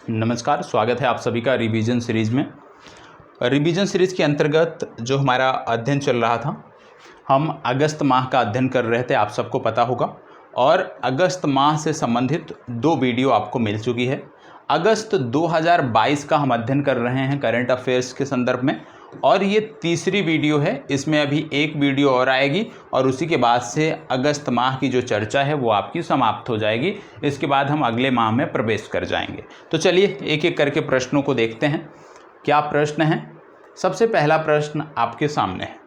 नमस्कार, स्वागत है आप सभी का रिवीजन सीरीज़ में। रिवीजन सीरीज़ के अंतर्गत जो हमारा अध्ययन चल रहा था, हम अगस्त माह का अध्ययन कर रहे थे, आप सबको पता होगा। और अगस्त माह से संबंधित 2 वीडियो आपको मिल चुकी है। अगस्त 2022 का हम अध्ययन कर रहे हैं करंट अफेयर्स के संदर्भ में, और ये तीसरी वीडियो है। इसमें अभी एक वीडियो और आएगी और उसी के बाद से अगस्त माह की जो चर्चा है वो आपकी समाप्त हो जाएगी। इसके बाद हम अगले माह में प्रवेश कर जाएंगे। तो चलिए एक एक करके प्रश्नों को देखते हैं। क्या प्रश्न है? सबसे पहला प्रश्न आपके सामने है।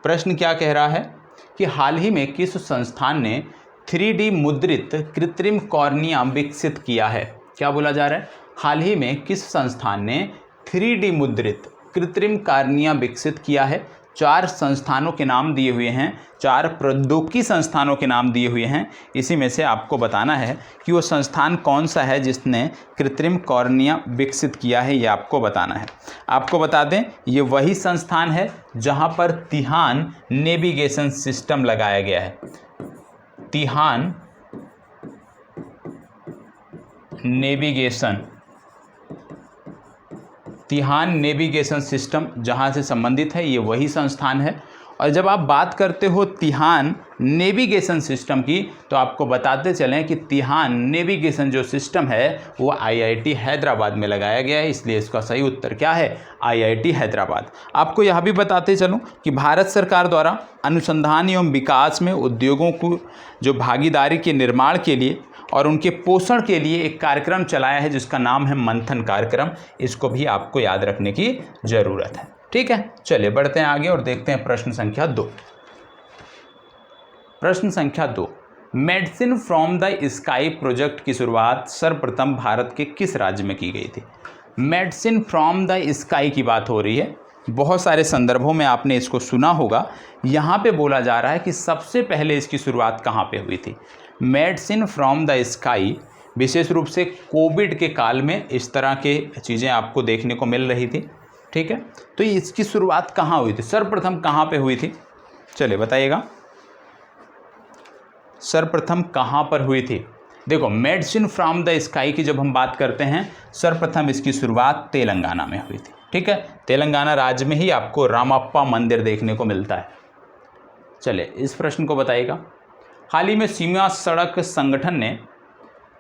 प्रश्न क्या कह रहा है कि हाल ही में किस संस्थान ने 3D मुद्रित कृत्रिम कॉर्निया विकसित किया है? क्या बोला जा रहा है? हाल ही में किस संस्थान ने 3D मुद्रित कृत्रिम कॉर्निया विकसित किया है? 4 संस्थानों के नाम दिए हुए हैं, 4 प्रौद्योगिकी संस्थानों के नाम दिए हुए हैं। इसी में से आपको बताना है कि वो संस्थान कौन सा है जिसने कृत्रिम कॉर्निया विकसित किया है, ये आपको बताना है। आपको बता दें, ये वही संस्थान है जहां पर तिहान नेविगेशन सिस्टम लगाया गया है। तिहान नेविगेशन सिस्टम जहां से संबंधित है, ये वही संस्थान है। और जब आप बात करते हो तिहान नेविगेशन सिस्टम की, तो आपको बताते चलें कि तिहान नेविगेशन जो सिस्टम है वो आईआईटी हैदराबाद में लगाया गया है, इसलिए इसका सही उत्तर क्या है? आईआईटी हैदराबाद। आपको यह भी बताते चलूं कि भारत सरकार द्वारा अनुसंधान एवं विकास में उद्योगों को जो भागीदारी के निर्माण के लिए और उनके पोषण के लिए एक कार्यक्रम चलाया है जिसका नाम है मंथन कार्यक्रम। इसको भी आपको याद रखने की ज़रूरत है। ठीक है, चलिए बढ़ते हैं आगे और देखते हैं प्रश्न संख्या 2। प्रश्न संख्या 2, medicine from the sky project की शुरुआत सर्वप्रथम भारत के किस राज्य में की गई थी? मेडिसिन फ्रॉम द स्काई की बात हो रही है। बहुत सारे संदर्भों में आपने इसको सुना होगा। यहाँ पे बोला जा रहा है कि सबसे पहले इसकी शुरुआत कहाँ पे हुई थी? मेडिसिन फ्रॉम द स्काई विशेष रूप से कोविड के काल में इस तरह के चीज़ें आपको देखने को मिल रही थी। ठीक है, तो इसकी शुरुआत कहाँ हुई थी? सर्वप्रथम कहाँ पे हुई थी? चलिए बताइएगा, सर्वप्रथम कहाँ पर हुई थी? देखो, मेडिसिन फ्रॉम द स्काई की जब हम बात करते हैं, सर्वप्रथम इसकी शुरुआत तेलंगाना में हुई थी। ठीक है, तेलंगाना राज्य में ही आपको रामप्पा मंदिर देखने को मिलता है। चलिए इस प्रश्न को बताइएगा, हाल ही में सीमा सड़क संगठन ने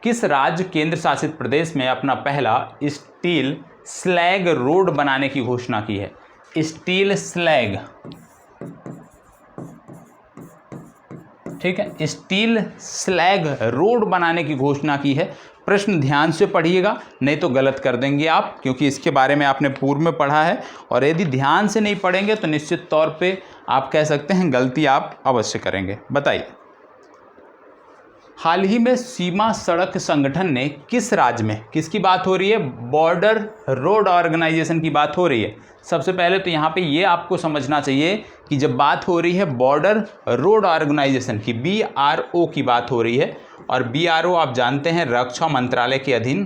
किस राज्य केंद्र शासित प्रदेश में अपना पहला स्टील स्लैग रोड बनाने की घोषणा की है? स्टील स्लैग, ठीक है, स्टील स्लैग रोड बनाने की घोषणा की है। प्रश्न ध्यान से पढ़िएगा, नहीं तो गलत कर देंगे आप, क्योंकि इसके बारे में आपने पूर्व में पढ़ा है। और यदि ध्यान से नहीं पढ़ेंगे तो निश्चित तौर पे आप कह सकते हैं गलती आप अवश्य करेंगे। बताइए, हाल ही में सीमा सड़क संगठन ने किस राज्य में, किसकी बात हो रही है? बॉर्डर रोड ऑर्गेनाइजेशन की बात हो रही है। सबसे पहले तो यहाँ पे ये आपको समझना चाहिए कि जब बात हो रही है बॉर्डर रोड ऑर्गेनाइजेशन की, BRO की बात हो रही है, और BRO आप जानते हैं रक्षा मंत्रालय के अधीन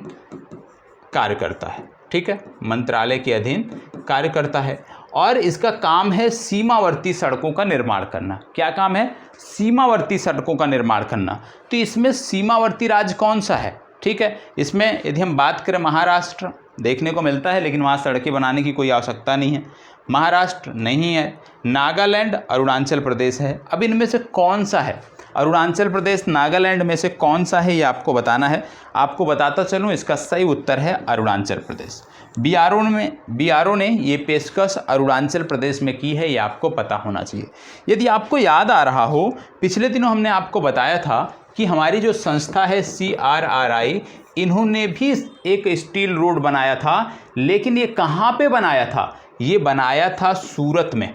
कार्य करता है। ठीक है, मंत्रालय के अधीन कार्य करता है और इसका काम है सीमावर्ती सड़कों का निर्माण करना। क्या काम है? सीमावर्ती सड़कों का निर्माण करना। तो इसमें सीमावर्ती राज्य कौन सा है? ठीक है, इसमें यदि हम बात करें, महाराष्ट्र देखने को मिलता है, लेकिन वहाँ सड़कें बनाने की कोई आवश्यकता नहीं है। महाराष्ट्र नहीं है, नागालैंड, अरुणाचल प्रदेश है। अब इनमें से कौन सा है? अरुणाचल प्रदेश, नागालैंड में से कौन सा है, ये आपको बताना है। आपको बताता चलूँ, इसका सही उत्तर है अरुणाचल प्रदेश। BRO ने ये पेशकश अरुणाचल प्रदेश में की है, ये आपको पता होना चाहिए। यदि आपको याद आ रहा हो, पिछले दिनों हमने आपको बताया था कि हमारी जो संस्था है CRRI, इन्होंने भी एक स्टील रोड बनाया था, लेकिन ये कहाँ पे बनाया था? ये बनाया था सूरत में।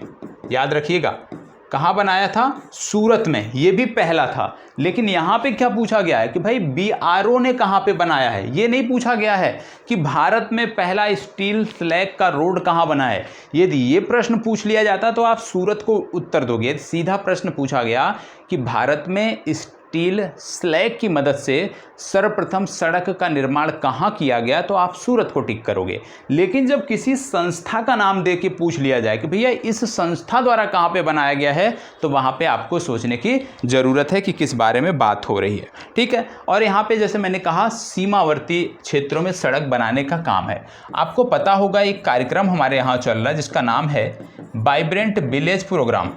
याद रखिएगा, कहाँ बनाया था? सूरत में। ये भी पहला था। लेकिन यहाँ पे क्या पूछा गया है कि भाई BRO ने कहाँ पे बनाया है? ये नहीं पूछा गया है कि भारत में पहला स्टील स्लैग का रोड कहाँ बना है। यदि ये प्रश्न पूछ लिया जाता तो आप सूरत को उत्तर दोगे। सीधा प्रश्न पूछा गया कि भारत में स्टील स्लैग की मदद से सर्वप्रथम सड़क का निर्माण कहाँ किया गया, तो आप सूरत को टिक करोगे। लेकिन जब किसी संस्था का नाम दे के पूछ लिया जाए कि भैया इस संस्था द्वारा कहाँ पे बनाया गया है, तो वहाँ पे आपको सोचने की ज़रूरत है कि किस बारे में बात हो रही है। ठीक है, और यहाँ पे जैसे मैंने कहा सीमावर्ती क्षेत्रों में सड़क बनाने का काम है। आपको पता होगा एक कार्यक्रम हमारे यहाँ चल रहा है जिसका नाम है vibrant village programme.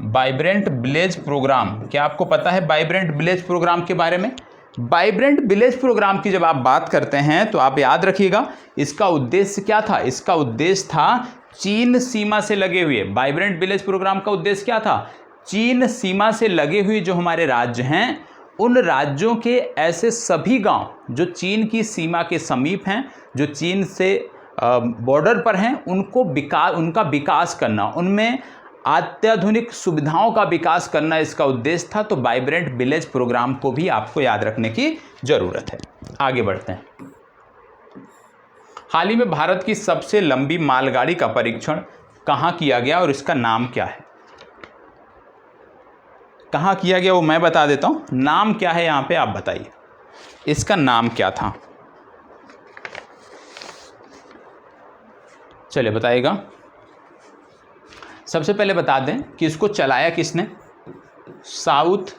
Vibrant village programme, क्या आपको पता है वाइब्रेंट विलेज प्रोग्राम के बारे में? वाइब्रेंट विलेज प्रोग्राम की जब आप बात करते हैं तो आप याद रखिएगा इसका उद्देश्य क्या था। इसका उद्देश्य था चीन सीमा से लगे हुए, वाइब्रेंट विलेज प्रोग्राम का उद्देश्य क्या था, चीन सीमा से लगे हुए जो हमारे राज्य हैं उन राज्यों के ऐसे सभी गांव जो चीन की सीमा के समीप हैं, जो चीन से बॉर्डर पर हैं, उनका विकास करना, उनमें अत्याधुनिक सुविधाओं का विकास करना इसका उद्देश्य था। तो वाइब्रेंट विलेज प्रोग्राम को भी आपको याद रखने की ज़रूरत है। आगे बढ़ते हैं। हाल ही में भारत की सबसे लंबी मालगाड़ी का परीक्षण कहाँ किया गया और इसका नाम क्या है? कहाँ किया गया वो मैं बता देता हूँ, नाम क्या है यहाँ पे आप बताइए, इसका नाम क्या था? चलिए बताइएगा। सबसे पहले बता दें कि इसको चलाया किसने? South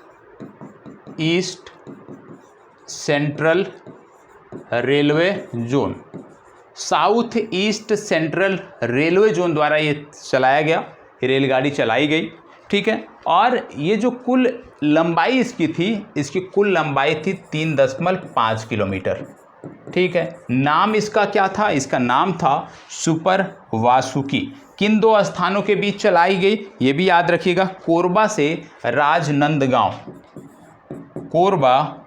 east central railway zone, south east central railway zone द्वारा ये चलाया गया, ये रेलगाड़ी चलाई गई। ठीक है, और ये जो कुल लंबाई इसकी थी, इसकी कुल लंबाई थी 3.5 किलोमीटर। ठीक है, नाम इसका क्या था? इसका नाम था सुपर वासुकी। किन दो स्थानों के बीच चलाई गई ये भी याद रखिएगा, कोरबा से राजनंदगांव, कोरबा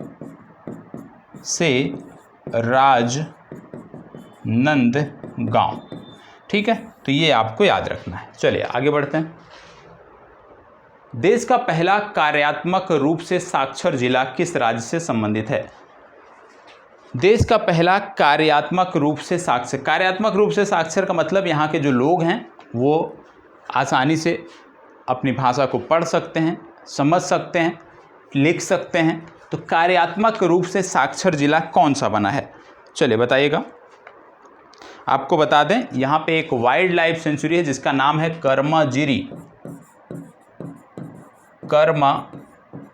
से राजनंदगांव। ठीक है, तो ये आपको याद रखना है। चलिए आगे बढ़ते हैं। देश का पहला कार्यात्मक रूप से साक्षर जिला किस राज्य से संबंधित है? देश का पहला कार्यात्मक रूप से साक्षर, कार्यात्मक रूप से साक्षर का मतलब यहाँ के जो लोग हैं वो आसानी से अपनी भाषा को पढ़ सकते हैं, समझ सकते हैं, लिख सकते हैं। तो कार्यात्मक रूप से साक्षर जिला कौन सा बना है? चलिए बताइएगा। आपको बता दें यहाँ पे एक वाइल्ड लाइफ सेंचुरी है जिसका नाम है कर्मजीरी, कर्मजीरी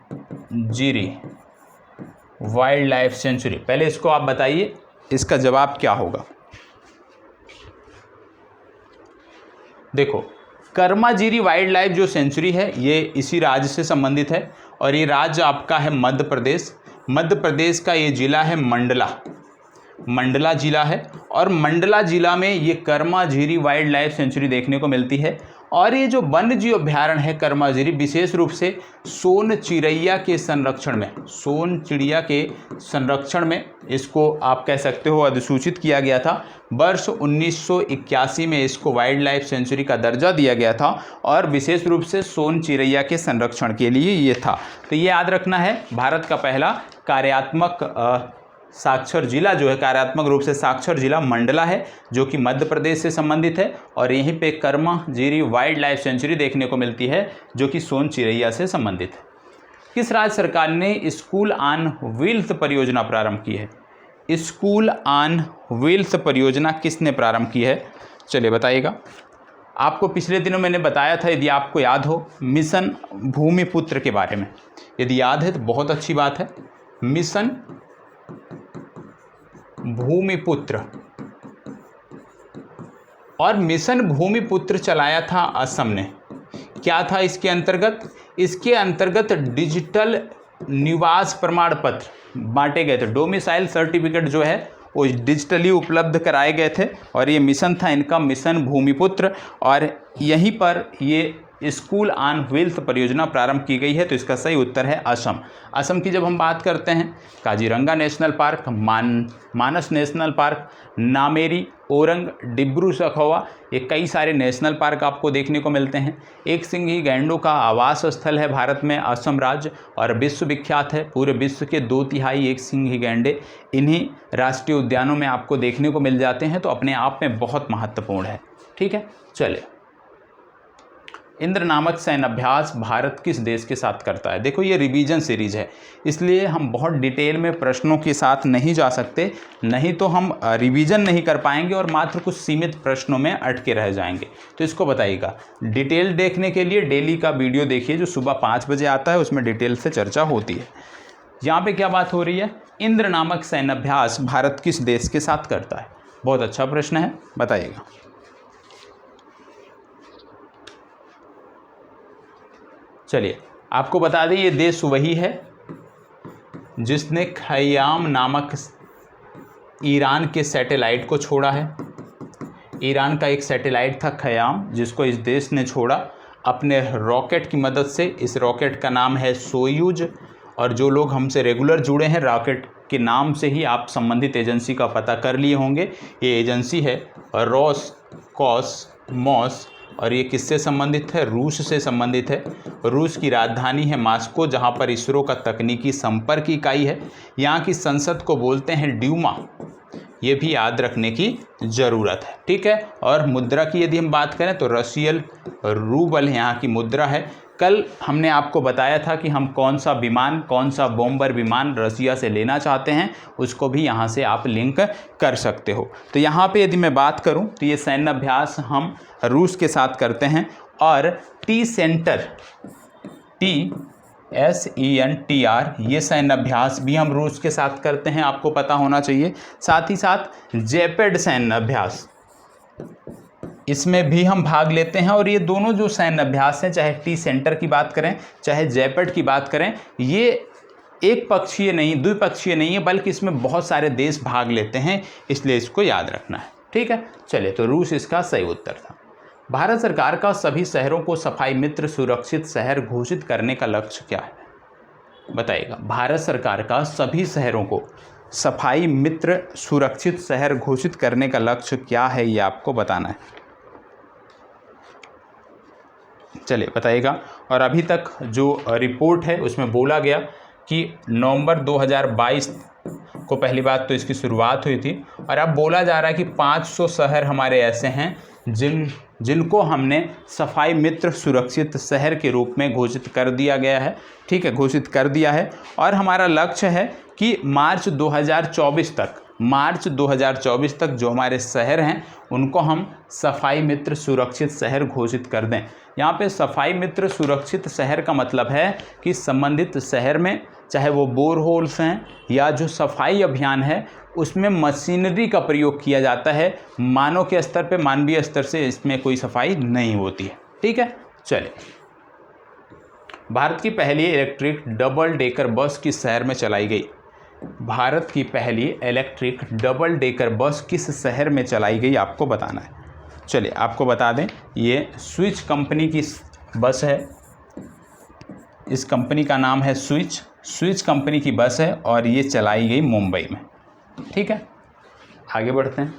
वाइल्ड लाइफ सेंचुरी। पहले इसको आप बताइए इसका जवाब क्या होगा। देखो, कर्माजीरी वाइल्ड लाइफ जो सेंचुरी है ये इसी राज्य से संबंधित है और ये राज्य आपका है मध्य प्रदेश। मध्य प्रदेश का ये जिला है मंडला, मंडला जिला है और मंडला जिला में ये कर्माजीरी वाइल्ड लाइफ सेंचुरी देखने को मिलती है। और ये जो वन्य जीव अभ्यारण्य है कर्माजीरी, विशेष रूप से सोन चिड़ैया के संरक्षण में, सोन चिड़िया के संरक्षण में इसको आप कह सकते हो अधिसूचित किया गया था। वर्ष 1981 में इसको वाइल्ड लाइफ सेंचुरी का दर्जा दिया गया था और विशेष रूप से सोन चिड़ैया के संरक्षण के लिए ये था। तो ये याद रखना है, भारत का पहला कार्यात्मक साक्षर जिला जो है, कार्यात्मक रूप से साक्षर जिला मंडला है जो कि मध्य प्रदेश से संबंधित है और यहीं पे कर्माजीरी वाइल्ड लाइफ सेंचुरी देखने को मिलती है जो कि सोन चिड़ैया से संबंधित है। किस राज्य सरकार ने स्कूल ऑन व्हील्स परियोजना प्रारंभ की है? स्कूल ऑन व्हील्स परियोजना किसने प्रारंभ की है? चलिए बताइएगा। आपको पिछले दिनों मैंने बताया था, यदि आपको याद हो, मिशन भूमिपुत्र के बारे में। यदि याद है तो बहुत अच्छी बात है। मिशन भूमिपुत्र, और मिशन भूमिपुत्र चलाया था असम ने। क्या था इसके अंतर्गत? इसके अंतर्गत डिजिटल निवास प्रमाण पत्र बांटे गए थे, डोमिसाइल सर्टिफिकेट जो है वो डिजिटली उपलब्ध कराए गए थे और ये मिशन था इनका, मिशन भूमिपुत्र। और यहीं पर ये स्कूल ऑन व्हील्स परियोजना प्रारंभ की गई है। तो इसका सही उत्तर है असम। असम की जब हम बात करते हैं, Kaziranga national park, Manas national park, Nameri, Orang, Dibru Saikhowa, ये कई सारे नेशनल पार्क आपको देखने को मिलते हैं। एक सिंघी गैंडों का आवास स्थल है भारत में असम राज्य और विश्व विख्यात है। पूरे विश्व के 2/3 एक सिंघी गैंडे इन्हीं राष्ट्रीय उद्यानों में आपको देखने को मिल जाते हैं। तो अपने आप में बहुत महत्वपूर्ण है। ठीक है, चलिए इंद्र नामक सैन्य अभ्यास भारत किस देश के साथ करता है। देखो ये रिवीजन सीरीज है, इसलिए हम बहुत डिटेल में प्रश्नों के साथ नहीं जा सकते, नहीं तो हम रिवीजन नहीं कर पाएंगे और मात्र कुछ सीमित प्रश्नों में अटके रह जाएंगे। तो इसको बताइएगा, डिटेल देखने के लिए डेली का वीडियो देखिए जो सुबह 5 बजे आता है, उसमें डिटेल से चर्चा होती है। यहाँ पे क्या बात हो रही है, इंद्र नामक सैन्य अभ्यास भारत किस देश के साथ करता है। बहुत अच्छा प्रश्न है, बताइएगा। चलिए आपको बता दें, ये देश वही है जिसने खयाम नामक ईरान के सैटेलाइट को छोड़ा है। ईरान का एक सैटेलाइट था खयाम, जिसको इस देश ने छोड़ा अपने रॉकेट की मदद से। इस रॉकेट का नाम है सोयूज, और जो लोग हमसे रेगुलर जुड़े हैं रॉकेट के नाम से ही आप संबंधित एजेंसी का पता कर लिए होंगे। ये एजेंसी है रोसकॉसमोस, और ये किससे संबंधित है, रूस से संबंधित है। रूस की राजधानी है मॉस्को, जहाँ पर इसरो का तकनीकी संपर्क इकाई है। यहाँ की संसद को बोलते हैं ड्यूमा, ये भी याद रखने की ज़रूरत है, ठीक है। और मुद्रा की यदि हम बात करें तो रशियन रूबल यहाँ की मुद्रा है। कल हमने आपको बताया था कि हम कौन सा विमान, कौन सा बॉम्बर विमान रसिया से लेना चाहते हैं, उसको भी यहाँ से आप लिंक कर सकते हो। तो यहाँ पे यदि मैं बात करूँ तो ये सैन्य अभ्यास हम रूस के साथ करते हैं, और TCENTR ये सैन्य अभ्यास भी हम रूस के साथ करते हैं, आपको पता होना चाहिए। साथ ही साथ जेपेड सैन्य अभ्यास, इसमें भी हम भाग लेते हैं। और ये दोनों जो सैन्य अभ्यास हैं, चाहे TCENTR की बात करें चाहे जेपेड की बात करें, ये एक पक्षीय नहीं, द्विपक्षीय नहीं है, बल्कि इसमें बहुत सारे देश भाग लेते हैं, इसलिए इसको याद रखना है, ठीक है। चलिए, तो रूस इसका सही उत्तर था। भारत सरकार का सभी शहरों को सफाई मित्र सुरक्षित शहर घोषित करने का लक्ष्य क्या है, बताइएगा। भारत सरकार का सभी शहरों को सफाई मित्र सुरक्षित शहर घोषित करने का लक्ष्य क्या है, ये आपको बताना है। चलिए बताइएगा। और अभी तक जो रिपोर्ट है उसमें बोला गया कि नवंबर 2022 को पहली बात तो इसकी शुरुआत हुई थी, और अब बोला जा रहा है कि 500 शहर हमारे ऐसे हैं जिनको हमने सफाई मित्र सुरक्षित शहर के रूप में घोषित कर दिया गया है, ठीक है, घोषित कर दिया है। और हमारा लक्ष्य है कि मार्च 2024 तक जो हमारे शहर हैं उनको हम सफाई मित्र सुरक्षित शहर घोषित कर दें। यहाँ पे सफाई मित्र सुरक्षित शहर का मतलब है कि संबंधित शहर में चाहे वो बोरहोल्स हैं या जो सफाई अभियान है उसमें मशीनरी का प्रयोग किया जाता है, मानव के स्तर पे, मानवीय स्तर से इसमें कोई सफाई नहीं होती है, ठीक है। चलिए, भारत की पहली इलेक्ट्रिक डबल डेकर बस किस शहर में चलाई गई। भारत की पहली इलेक्ट्रिक डबल डेकर बस किस शहर में चलाई गई, आपको बताना है। चलिए आपको बता दें, ये स्विच कंपनी की बस है। इस कंपनी का नाम है स्विच कंपनी की बस है, और ये चलाई गई मुंबई में, ठीक है। आगे बढ़ते हैं।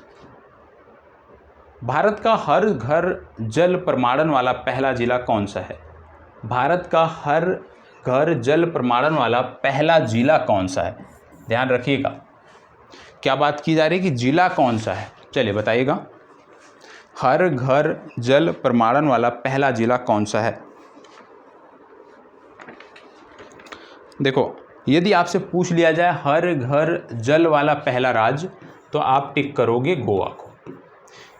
भारत का हर घर जल प्रमाणन वाला पहला जिला कौन सा है। भारत का हर घर जल प्रमाणन वाला पहला जिला कौन सा है, ध्यान रखिएगा। क्या बात की जा रही है कि जिला कौन सा है, चलिए बताइएगा। हर घर जल प्रमाणन वाला पहला जिला कौन सा है। देखो, यदि आपसे पूछ लिया जाए हर घर जल वाला पहला राज्य, तो आप टिक करोगे गोवा को।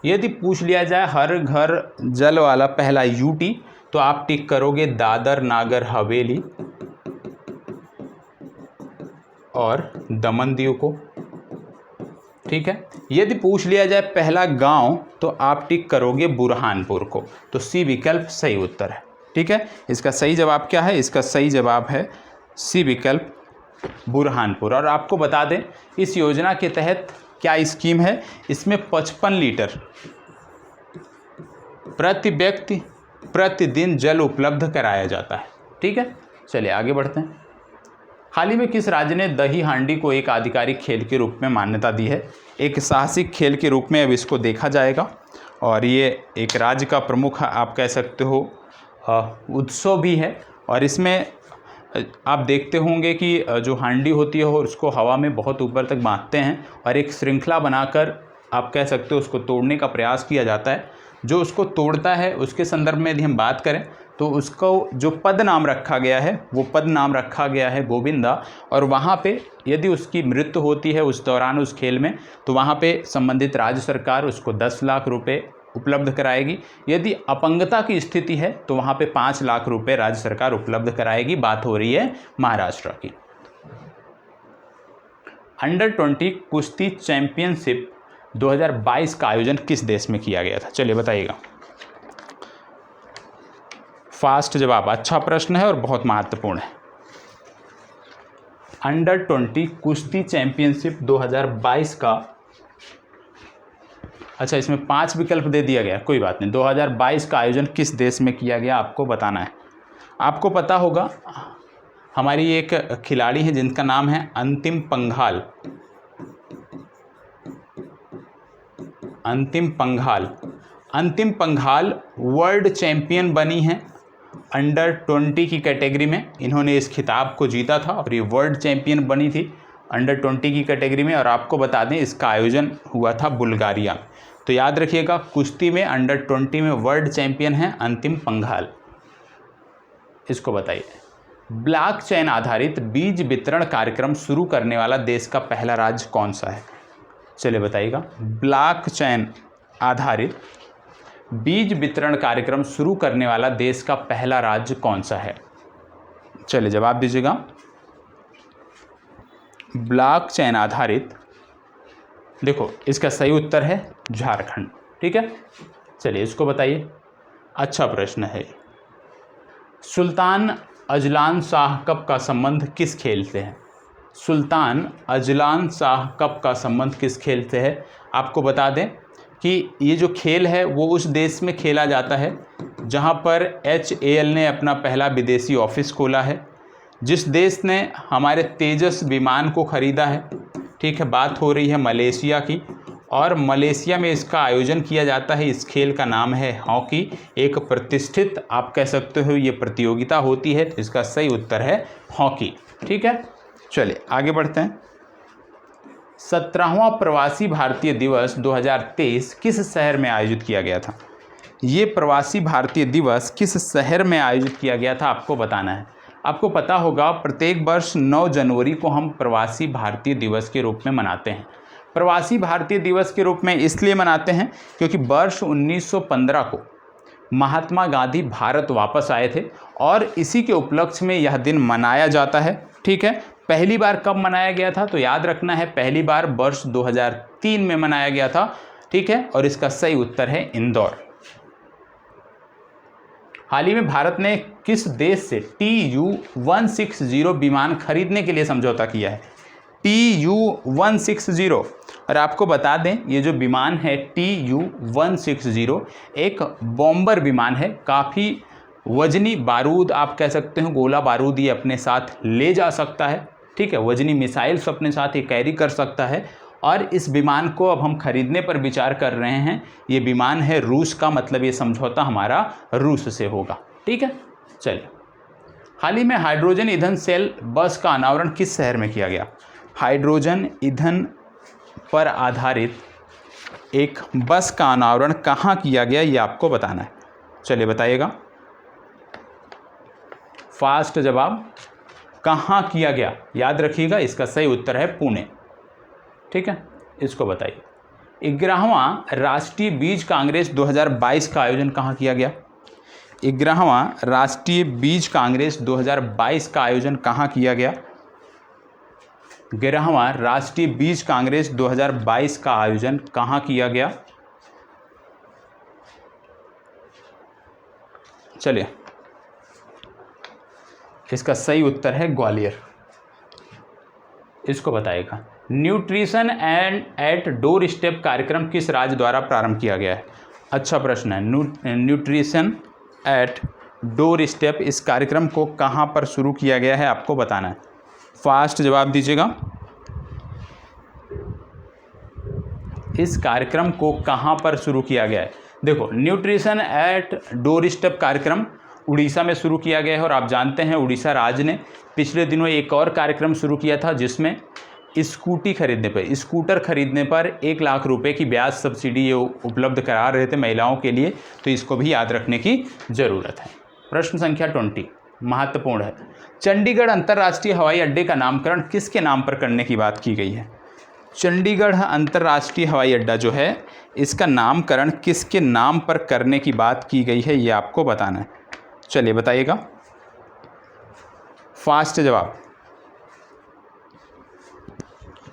यदि पूछ लिया जाए हर घर जल वाला पहला यूटी, तो आप टिक करोगे दादर नागर हवेली और दमन दीव को, ठीक है। यदि पूछ लिया जाए पहला गांव, तो आप टिक करोगे बुरहानपुर को। तो सी विकल्प सही उत्तर है, ठीक है। इसका सही जवाब क्या है, इसका सही जवाब है सी विकल्प बुरहानपुर। और आपको बता दें, इस योजना के तहत क्या स्कीम है, इसमें 55 लीटर प्रति व्यक्ति प्रतिदिन जल उपलब्ध कराया जाता है, ठीक है। चलिए आगे बढ़ते हैं। हाल ही में किस राज्य ने दही हांडी को एक आधिकारिक खेल के रूप में मान्यता दी है। एक साहसिक खेल के रूप में अब इसको देखा जाएगा, और ये एक राज्य का प्रमुख आप कह सकते हो उत्सव भी है। और इसमें आप देखते होंगे कि जो हांडी होती है उसको हवा में बहुत ऊपर तक बांधते हैं, और एक श्रृंखला बनाकर आप कह सकते हो उसको तोड़ने का प्रयास किया जाता है। जो उसको तोड़ता है उसके संदर्भ में यदि हम बात करें तो उसको जो पद नाम रखा गया है वो पद नाम रखा गया है गोविंदा। और वहाँ पे यदि उसकी मृत्यु होती है उस दौरान उस खेल में तो वहाँ पे संबंधित राज्य सरकार उसको 10 लाख रुपए उपलब्ध कराएगी। यदि अपंगता की स्थिति है तो वहाँ पे 5 लाख रुपए राज्य सरकार उपलब्ध कराएगी। बात हो रही है महाराष्ट्र की। अंडर 20 कुश्ती चैंपियनशिप 2022 का आयोजन किस देश में किया गया था? चलिए बताइएगा। फास्ट जवाब। अच्छा प्रश्न है और बहुत महत्वपूर्ण है। अंडर 20 कुश्ती चैंपियनशिप 2022 का, अच्छा इसमें 5 विकल्प दे दिया गया, कोई बात नहीं। 2022 का आयोजन किस देश में किया गया आपको बताना है। आपको पता होगा हमारी एक खिलाड़ी है जिनका नाम है अंतिम पंघाल। अंतिम पंघाल वर्ल्ड चैंपियन बनी हैं अंडर 20 की कैटेगरी में। इन्होंने इस खिताब को जीता था और ये वर्ल्ड चैंपियन बनी थी अंडर 20 की कैटेगरी में। और आपको बता दें इसका आयोजन हुआ था बुल्गारिया में। तो याद रखिएगा कुश्ती में अंडर 20 में वर्ल्ड चैंपियन हैं अंतिम पंघाल। इसको बताइए। ब्लॉकचेन आधारित बीज वितरण कार्यक्रम शुरू करने वाला देश का पहला राज्य कौन सा है? चलिए बताइएगा। ब्लॉकचेन आधारित बीज वितरण कार्यक्रम शुरू करने वाला देश का पहला राज्य कौन सा है? चलिए जवाब दीजिएगा। ब्लॉकचेन आधारित, देखो इसका सही उत्तर है झारखंड। ठीक है, चलिए इसको बताइए। अच्छा प्रश्न है। सुल्तान अजलान शाह कप का संबंध किस खेल से है? सुल्तान अजलान शाह कप का संबंध किस खेल से है? आपको बता दें कि ये जो खेल है वो उस देश में खेला जाता है जहाँ पर HAL ने अपना पहला विदेशी ऑफिस खोला है, जिस देश ने हमारे तेजस विमान को ख़रीदा है। ठीक है, बात हो रही है मलेशिया की। और मलेशिया में इसका आयोजन किया जाता है। इस खेल का नाम है हॉकी। एक प्रतिष्ठित आप कह सकते हो ये प्रतियोगिता होती है। तो इसका सही उत्तर है हॉकी। ठीक है, चलिए आगे बढ़ते हैं। 17वां प्रवासी भारतीय दिवस 2023 किस शहर में आयोजित किया गया था? ये प्रवासी भारतीय दिवस किस शहर में आयोजित किया गया था आपको बताना है। आपको पता होगा प्रत्येक वर्ष 9 जनवरी को हम प्रवासी भारतीय दिवस के रूप में मनाते हैं। प्रवासी भारतीय दिवस के रूप में इसलिए मनाते हैं क्योंकि वर्ष 1915 को महात्मा गांधी भारत वापस आए थे और इसी के उपलक्ष्य में यह दिन मनाया जाता है। ठीक है, पहली बार कब मनाया गया था? तो याद रखना है पहली बार वर्ष 2003 में मनाया गया था। ठीक है, और इसका सही उत्तर है इंदौर। हाल ही में भारत ने किस देश से TU-160 विमान खरीदने के लिए समझौता किया है? TU-160, और आपको बता दें ये जो विमान है TU-160 एक बॉम्बर विमान है। काफ़ी वजनी बारूद आप कह सकते हो, गोला बारूद ये अपने साथ ले जा सकता है। ठीक है, वजनी मिसाइल्स अपने साथ ये कैरी कर सकता है। और इस विमान को अब हम खरीदने पर विचार कर रहे हैं। ये विमान है रूस का, मतलब ये समझौता हमारा रूस से होगा। ठीक है, चलिए। हाल ही में हाइड्रोजन ईंधन सेल बस का अनावरण किस शहर में किया गया? हाइड्रोजन ईंधन पर आधारित एक बस का अनावरण कहाँ किया गया ये आपको बताना है। चलिए बताइएगा। फास्ट जवाब। कहाँ किया गया याद रखिएगा, इसका सही उत्तर है पुणे। ठीक है, इसको बताइए। 11वां राष्ट्रीय बीज कांग्रेस 2022 का आयोजन कहाँ किया गया? 11वां राष्ट्रीय बीज कांग्रेस 2022 का आयोजन कहाँ किया गया? 11वां राष्ट्रीय बीज कांग्रेस 2022 का आयोजन कहाँ किया गया? चलिए, इसका सही उत्तर है ग्वालियर। इसको बताइएगा। Nutrition and at doorstep कार्यक्रम किस राज्य द्वारा प्रारंभ किया गया है? अच्छा प्रश्न है। न्यूट्रिशन एट डोर स्टेप इस कार्यक्रम को कहाँ पर शुरू किया गया है आपको बताना है। फास्ट जवाब दीजिएगा। इस कार्यक्रम को कहाँ पर शुरू किया गया है? देखो, न्यूट्रिशन एट डोर स्टेप कार्यक्रम उड़ीसा में शुरू किया गया है। और आप जानते हैं उड़ीसा राज्य ने पिछले दिनों एक और कार्यक्रम शुरू किया था जिसमें स्कूटी खरीदने पर, स्कूटर खरीदने पर 1 लाख रुपए की ब्याज सब्सिडी ये उपलब्ध करा रहे थे महिलाओं के लिए, तो इसको भी याद रखने की ज़रूरत है। प्रश्न संख्या 20 महत्वपूर्ण है। चंडीगढ़ अंतर्राष्ट्रीय हवाई अड्डे का नामकरण किसके नाम पर करने की बात की गई है? चंडीगढ़ अंतर्राष्ट्रीय हवाई अड्डा जो है इसका नामकरण किसके नाम पर करने की बात की गई है, ये आपको बताना है। चलिए बताइएगा, फास्ट जवाब।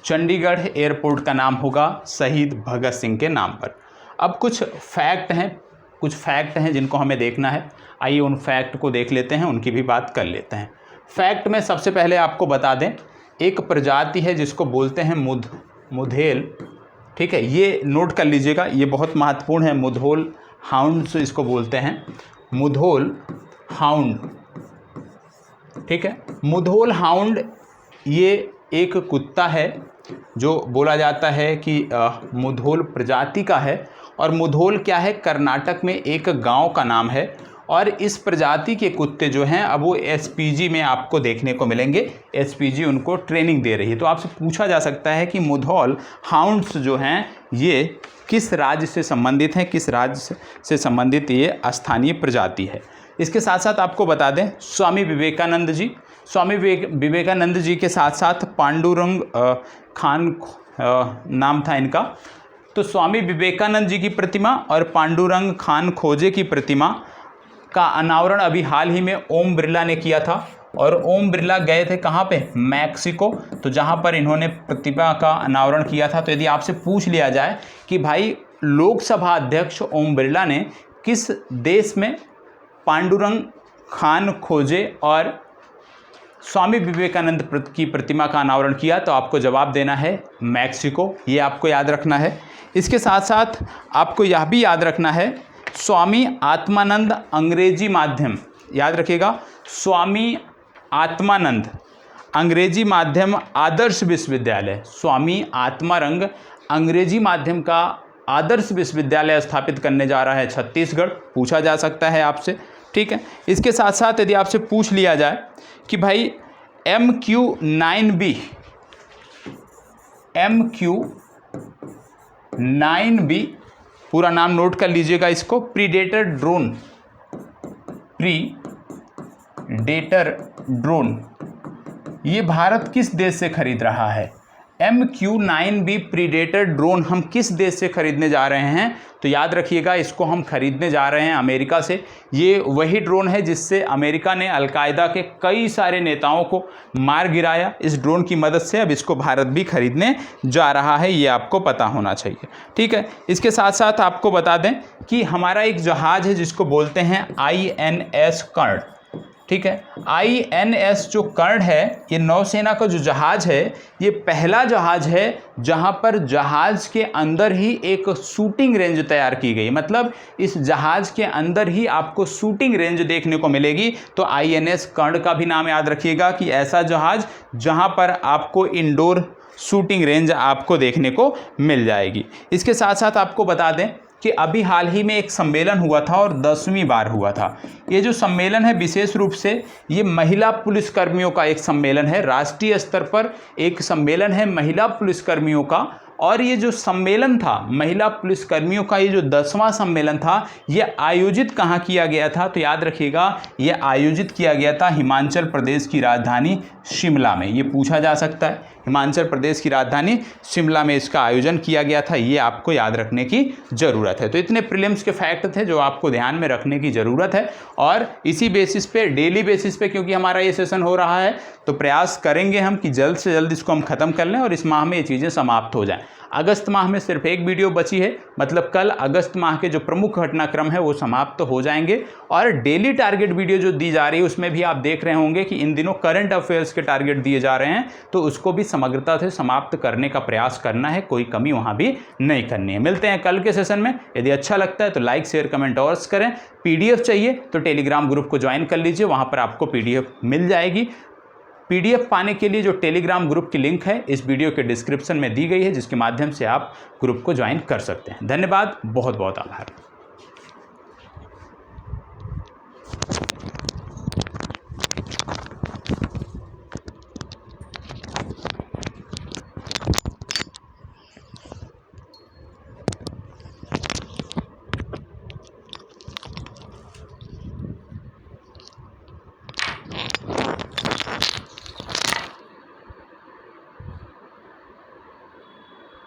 चंडीगढ़ एयरपोर्ट का नाम होगा शहीद भगत सिंह के नाम पर। अब कुछ फैक्ट हैं जिनको हमें देखना है। आइए उन फैक्ट को देख लेते हैं, उनकी भी बात कर लेते हैं। फैक्ट में सबसे पहले आपको बता दें, एक प्रजाति है जिसको बोलते हैं मुधोल, ठीक है, ये नोट कर लीजिएगा, ये बहुत महत्वपूर्ण है। मुधोल हाउंड इसको बोलते हैं, मुधोल हाउंड, ठीक है। मुधोल हाउंड ये एक कुत्ता है जो बोला जाता है कि मुधोल प्रजाति का है, और मुधोल क्या है, कर्नाटक में एक गांव का नाम है। और इस प्रजाति के कुत्ते जो हैं अब वो एसपीजी में आपको देखने को मिलेंगे, एसपीजी उनको ट्रेनिंग दे रही है। तो आपसे पूछा जा सकता है कि मुधोल हाउंड्स जो हैं ये किस राज्य से संबंधित हैं, किस राज्य से संबंधित ये स्थानीय प्रजाति है। इसके साथ साथ आपको बता दें, स्वामी विवेकानंद जी के साथ साथ पांडुरंग खान नाम था इनका। तो स्वामी विवेकानंद जी की प्रतिमा और पांडुरंग खान खोजे की प्रतिमा का अनावरण अभी हाल ही में ओम बिरला ने किया था। और ओम बिरला गए थे कहाँ पे, मैक्सिको, तो जहाँ पर इन्होंने प्रतिमा का अनावरण किया था। तो यदि आपसे पूछ लिया जाए कि भाई लोकसभा अध्यक्ष ओम बिरला ने किस देश में पांडुरंग खान खोजे और स्वामी विवेकानंद की प्रतिमा का अनावरण किया, तो आपको जवाब देना है मैक्सिको, ये आपको याद रखना है। इसके साथ साथ आपको यह भी याद रखना है, स्वामी आत्मानंद अंग्रेजी माध्यम, याद रखिएगा, स्वामी आत्मानंद अंग्रेजी माध्यम आदर्श विश्वविद्यालय, स्वामी आत्मारंग अंग्रेजी माध्यम का आदर्श विश्वविद्यालय स्थापित करने जा रहा है छत्तीसगढ़, पूछा जा सकता है आपसे, ठीक है। इसके साथ साथ यदि आपसे पूछ लिया जाए कि भाई MQ-9B पूरा नाम नोट कर लीजिएगा इसको, प्रीडेटर ड्रोन, ये भारत किस देश से खरीद रहा है? MQ-9B प्रीडेटर ड्रोन हम किस देश से खरीदने जा रहे हैं? तो याद रखिएगा, इसको हम खरीदने जा रहे हैं अमेरिका से। ये वही ड्रोन है जिससे अमेरिका ने अलकायदा के कई सारे नेताओं को मार गिराया। इस ड्रोन की मदद से अब इसको भारत भी खरीदने जा रहा है, ये आपको पता होना चाहिए, ठीक है। इसके साथ साथ आपको बता दें कि हमारा एक जहाज़ है जिसको बोलते हैं INS कर्ण, ठीक है। INS जो कर्ण है, ये नौसेना का जो जहाज़ है, ये पहला जहाज़ है जहां पर जहाज़ के अंदर ही एक शूटिंग रेंज तैयार की गई, मतलब इस जहाज़ के अंदर ही आपको शूटिंग रेंज देखने को मिलेगी। तो INS कर्ण का भी नाम याद रखिएगा कि ऐसा जहाज़ जहां पर आपको इंडोर शूटिंग रेंज आपको देखने को मिल जाएगी। इसके साथ साथ आपको बता दें कि अभी हाल ही में एक सम्मेलन हुआ था और 10वीं बार हुआ था। ये जो सम्मेलन है विशेष रूप से ये महिला पुलिसकर्मियों का एक सम्मेलन है, राष्ट्रीय स्तर पर एक सम्मेलन है महिला पुलिसकर्मियों का। और ये जो सम्मेलन था महिला पुलिसकर्मियों का, ये जो 10वां सम्मेलन था, ये आयोजित कहाँ किया गया था? तो याद रखिएगा, ये आयोजित किया गया था हिमाचल प्रदेश की राजधानी शिमला में। ये पूछा जा सकता है, हिमाचल प्रदेश की राजधानी शिमला में इसका आयोजन किया गया था, ये आपको याद रखने की ज़रूरत है। तो इतने प्रीलिम्स के फैक्ट थे जो आपको ध्यान में रखने की ज़रूरत है। और इसी बेसिस पे, डेली बेसिस पे, क्योंकि हमारा ये सेशन हो रहा है, तो प्रयास करेंगे हम कि जल्द से जल्द इसको हम ख़त्म कर लें और इस माह में ये चीज़ें समाप्त हो जाएँ। अगस्त माह में सिर्फ एक वीडियो बची है, मतलब कल अगस्त माह के जो प्रमुख घटनाक्रम है वो समाप्त हो जाएंगे। और डेली टारगेट वीडियो जो दी जा रही है उसमें भी आप देख रहे होंगे कि इन दिनों करंट अफेयर्स के टारगेट दिए जा रहे हैं, तो उसको भी समग्रता से समाप्त करने का प्रयास करना है, कोई कमी वहाँ भी नहीं करनी है। मिलते हैं कल के सेशन में। यदि अच्छा लगता है तो लाइक, शेयर, कमेंट और करें। PDF चाहिए तो टेलीग्राम ग्रुप को ज्वाइन कर लीजिए, वहाँ पर आपको PDF मिल जाएगी। PDF पाने के लिए जो टेलीग्राम ग्रुप की लिंक है इस वीडियो के डिस्क्रिप्शन में दी गई है, जिसके माध्यम से आप ग्रुप को ज्वाइन कर सकते हैं। धन्यवाद, बहुत बहुत आभार।